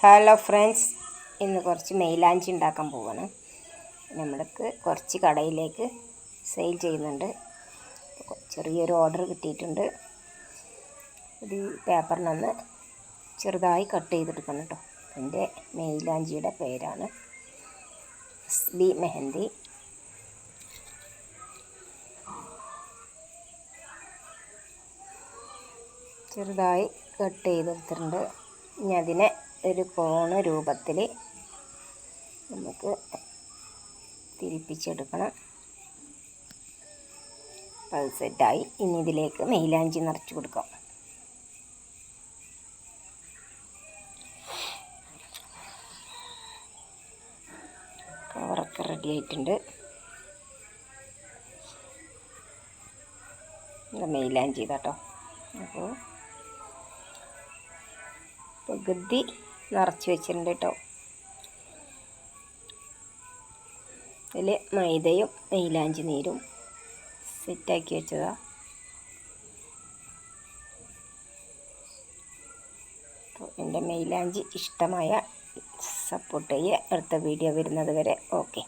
Hello friends, ഇന്ന് കുറച്ച് മെയിലാഞ്ചി ഉണ്ടാക്കാൻ പോവാണ്. നമ്മൾക്ക് കുറച്ച് കടയിലേക്ക് സെയിൽ ചെയ്യുന്നുണ്ട്. ചെറിയൊരു ഓർഡർ കിട്ടിയിട്ടുണ്ട്. ഇത് പേപ്പറിനൊന്ന് ചെറുതായി കട്ട് ചെയ്തെടുക്കണം കേട്ടോ. എൻ്റെ മെയിലാഞ്ചിയുടെ പേരാണ് അസ്ബി മെഹന്തി. ചെറുതായി കട്ട് ചെയ്തെടുത്തിട്ടുണ്ട്. ഇനി അതിനെ ഒരു കോണ് രൂപത്തിൽ നമുക്ക് തിരിപ്പിച്ചെടുക്കണം. അത് സെറ്റായി. ഇനി ഇതിലേക്ക് മെയിലാഞ്ചി നിറച്ച് കൊടുക്കാം. കവറൊക്കെ റെഡി ആയിട്ടുണ്ട്. മെയിലാഞ്ചി കേട്ടോ. അപ്പോൾ പകുതി നിറച്ച് വെച്ചിട്ടുണ്ട് കേട്ടോ. അതിൽ മൈദയും മെയിലാഞ്ചി നീരും സെറ്റാക്കി വെച്ചതാണ്. അപ്പോൾ എൻ്റെ മെയിലാഞ്ചി ഇഷ്ടമായ സപ്പോർട്ട് ചെയ്യുക. അടുത്ത വീഡിയോ വരുന്നത് വരെ ഓക്കെ.